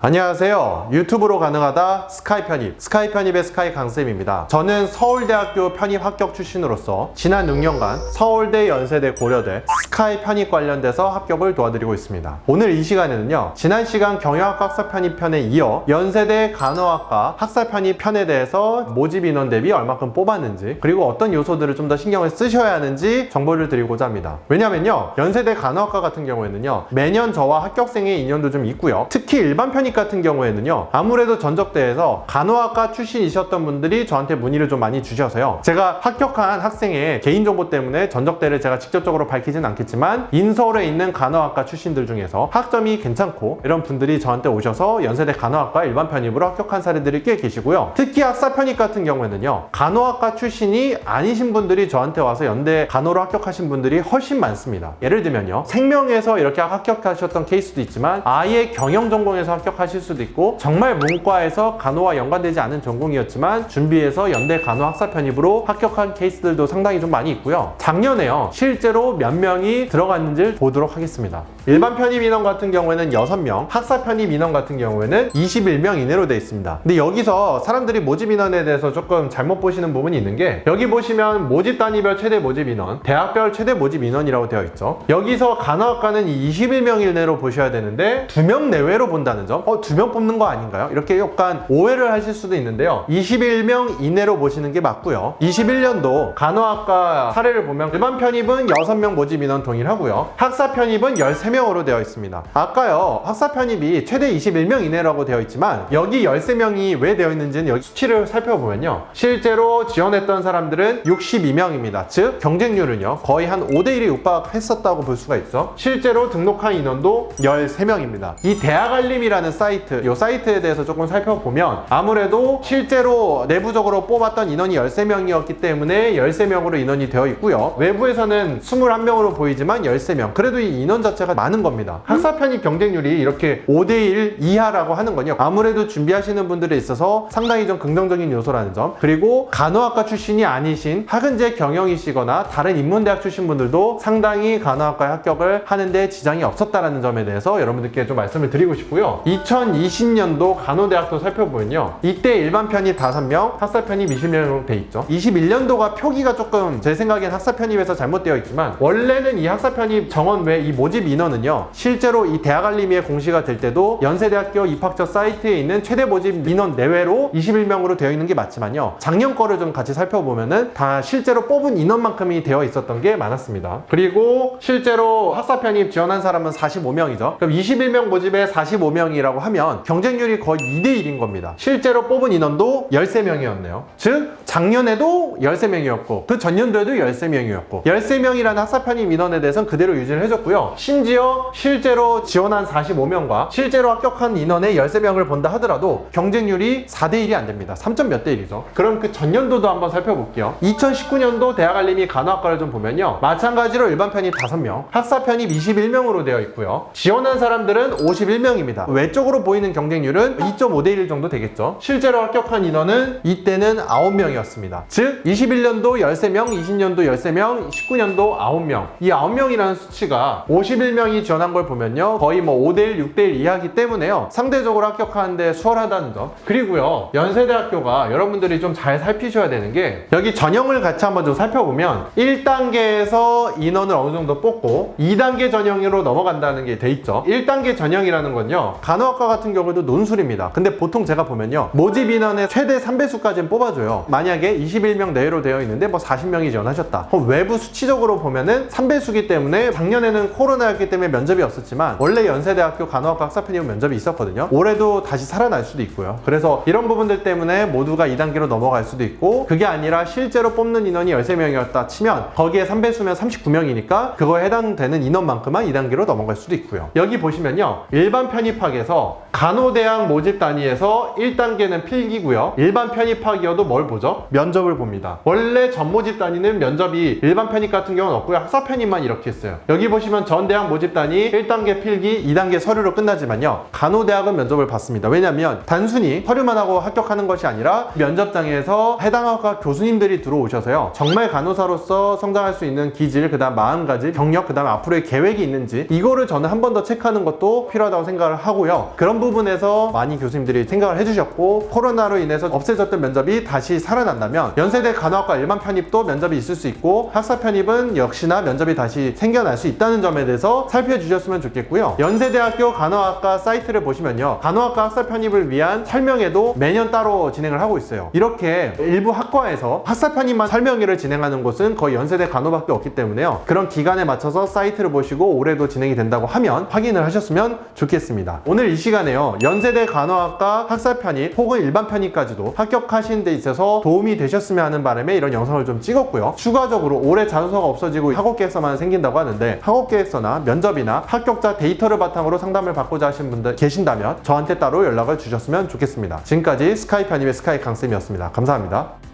안녕하세요. 유튜브로 가능하다 스카이 편입, 스카이 편입의 스카이 강쌤입니다. 저는 서울대학교 편입 합격 출신으로서 지난 6년간 서울대, 연세대, 고려대 스카이 편입 관련돼서 합격을 도와드리고 있습니다. 오늘 이 시간에는요, 지난 시간 경영학과 학사 편입 편에 이어 연세대 간호학과 학사 편입 편에 대해서 모집 인원 대비 얼마큼 뽑았는지, 그리고 어떤 요소들을 좀 더 신경을 쓰셔야 하는지 정보를 드리고자 합니다. 왜냐면요, 연세대 간호학과 같은 경우에는요, 매년 저와 합격생의 인연도 좀 있고요. 특히 일반 편입 같은 경우에는요, 아무래도 전적대에서 간호학과 출신이셨던 분들이 저한테 문의를 좀 많이 주셔서요, 제가 합격한 학생의 개인정보 때문에 전적대를 제가 직접적으로 밝히진 않겠지만 인서울에 있는 간호학과 출신들 중에서 학점이 괜찮고 이런 분들이 저한테 오셔서 연세대 간호학과 일반 편입으로 합격한 사례들이 꽤 계시고요. 특히 학사 편입 같은 경우에는요, 간호학과 출신이 아니신 분들이 저한테 와서 연대 간호로 합격하신 분들이 훨씬 많습니다. 예를 들면요, 생명에서 이렇게 합격하셨던 케이스도 있지만 아예 경영전공에서 합격하실 수도 있고, 정말 문과에서 간호와 연관되지 않은 전공이었지만 준비해서 연대 간호 학사 편입으로 합격한 케이스들도 상당히 좀 많이 있고요. 작년에요, 실제로 몇 명이 들어갔는지를 보도록 하겠습니다. 일반 편입 인원 같은 경우에는 6명, 학사 편입 인원 같은 경우에는 21명 이내로 되어 있습니다. 근데 여기서 사람들이 모집 인원에 대해서 조금 잘못 보시는 부분이 있는 게, 여기 보시면 모집 단위별 최대 모집 인원, 대학별 최대 모집 인원이라고 되어 있죠. 여기서 간호학과는 21명 이내로 보셔야 되는데 2명 내외로 본다는 점, 2명 뽑는 거 아닌가요? 이렇게 약간 오해를 하실 수도 있는데요, 21명 이내로 보시는 게 맞고요. 21년도 간호학과 사례를 보면 일반 편입은 6명 모집 인원 동일하고요, 학사 편입은 13명으로 되어 있습니다. 아까요, 학사 편입이 최대 21명 이내라고 되어 있지만 여기 13명이 왜 되어 있는지는 여기 수치를 살펴보면요, 실제로 지원했던 사람들은 62명입니다. 즉 경쟁률은요, 거의 한 5대1에 육박했었다고 볼 수가 있죠. 실제로 등록한 인원도 13명입니다. 이 대학알림이라는 사이트, 이 사이트에 대해서 조금 살펴보면 아무래도 실제로 내부적으로 뽑았던 인원이 13명이었기 때문에 13명으로 인원이 되어 있고요, 외부에서는 21명으로 보이지만 13명, 그래도 이 인원 자체가 많은 겁니다. 학사 편입 경쟁률이 이렇게 5대1 이하라고 하는 건요, 아무래도 준비하시는 분들에 있어서 상당히 좀 긍정적인 요소라는 점, 그리고 간호학과 출신이 아니신 학은제 경영이시거나 다른 인문대학 출신 분들도 상당히 간호학과에 합격을 하는데 지장이 없었다는 점에 대해서 여러분들께 좀 말씀을 드리고 싶고요. 2020년도 간호대학도 살펴보면요, 이때 일반 편입 5명, 학사 편입 20명으로 돼 있죠. 21년도가 표기가 조금 제 생각엔 학사 편입에서 잘못되어 있지만, 원래는 이 학사 편입 정원 외 이 모집 인원은요, 실제로 이 대학알림이에 공시가 될 때도 연세대학교 입학처 사이트에 있는 최대 모집 인원 내외로 21명으로 되어 있는 게 맞지만요, 작년 거를 좀 같이 살펴보면은 다 실제로 뽑은 인원만큼이 되어 있었던 게 많았습니다. 그리고 실제로 학사 편입 지원한 사람은 45명이죠. 그럼 21명 모집에 45명이라고 하면 경쟁률이 거의 2대1인 겁니다. 실제로 뽑은 인원도 13명이었네요. 즉 작년에도 13명이었고 그 전년도에도 13명이었고 13명이라는 학사 편입 인원에 대해서는 그대로 유지를 해줬고요. 심지어 실제로 지원한 45명과 실제로 합격한 인원의 13명을 본다 하더라도 경쟁률이 4대1이 안 됩니다. 3점 몇 대 1이죠. 그럼 그 전년도도 한번 살펴볼게요. 2019년도 대학알림이 간호학과를 좀 보면요, 마찬가지로 일반 편입 5명, 학사 편입 21명으로 되어 있고요, 지원한 사람들은 51명입니다. 외적으로 보이는 경쟁률은 2.5대1 정도 되겠죠. 실제로 합격한 인원은 이때는 9명이었습니다. 즉 21년도 13명, 20년도 13명, 19년도 9명, 이 9명이라는 수치가 51명이 지원한 걸 보면요, 거의 뭐 5대1, 6대1 이하기 때문에요, 상대적으로 합격하는데 수월하다는 점. 그리고요, 연세대학교가 여러분들이 좀 잘 살피셔야 되는 게, 여기 전형을 같이 한번 좀 살펴보면 1단계에서 인원을 어느 정도 뽑고 2단계 전형으로 넘어간다는 게 돼 있죠. 1단계 전형이라는 건요, 간호학과 같은 경우도 논술입니다. 근데 보통 제가 보면요, 모집 인원의 최대 3배수까지는 뽑아줘요. 만약에 21명 내외로 되어 있는데 뭐 40명이 지원하셨다, 외부 수치적으로 보면은 3배수기 때문에, 작년에는 코로나였기 때문에 면접이 없었지만 원래 연세대학교 간호학과 학사 편입 면접이 있었거든요. 올해도 다시 살아날 수도 있고요. 그래서 이런 부분들 때문에 모두가 2단계로 넘어갈 수도 있고, 그게 아니라 실제로 뽑는 인원이 13명이었다 치면 거기에 3배수면 39명이니까 그거에 해당되는 인원만큼만 2단계로 넘어갈 수도 있고요. 여기 보시면요, 일반 편입학에서 간호대학 모집 단위에서 1단계는 필기고요, 일반 편입학이어도 뭘 보죠? 면접을 봅니다. 원래 전 모집 단위는 면접이 일반 편입 같은 경우는 없고요, 학사 편입만 이렇게 했어요. 여기 보시면 전 대학 모집 단위 1단계 필기, 2단계 서류로 끝나지만요, 간호대학은 면접을 받습니다. 왜냐면 단순히 서류만 하고 합격하는 것이 아니라 면접장에서 해당 학과 교수님들이 들어오셔서요, 정말 간호사로서 성장할 수 있는 기질, 그 다음 마음가짐, 경력, 그 다음 앞으로의 계획이 있는지, 이거를 저는 한 번 더 체크하는 것도 필요하다고 생각을 하고요. 있는데요. 그런 부분에서 많이 교수님들이 생각을 해주셨고, 코로나로 인해서 없애졌던 면접이 다시 살아난다면 연세대 간호학과 일반 편입도 면접이 있을 수 있고, 학사 편입은 역시나 면접이 다시 생겨날 수 있다는 점에 대해서 살펴주셨으면 좋겠고요. 연세대학교 간호학과 사이트를 보시면요, 간호학과 학사 편입을 위한 설명회도 매년 따로 진행을 하고 있어요. 이렇게 일부 학과에서 학사 편입만 설명회를 진행하는 곳은 거의 연세대 간호밖에 없기 때문에요. 그런 기간에 맞춰서 사이트를 보시고 올해도 진행이 된다고 하면 확인을 하셨으면 좋겠습니다. 오늘 이 시간에요, 연세대 간호학과 학사 편입 혹은 일반 편입까지도 합격하시는 데 있어서 도움이 되셨으면 하는 바람에 이런 영상을 좀 찍었고요. 추가적으로 올해 자소서가 없어지고 학업 계획서만 생긴다고 하는데, 학업 계획서나 면접이나 합격자 데이터를 바탕으로 상담을 받고자 하시는 분들 계신다면 저한테 따로 연락을 주셨으면 좋겠습니다. 지금까지 스카이 편입의 스카이 강쌤이었습니다. 감사합니다.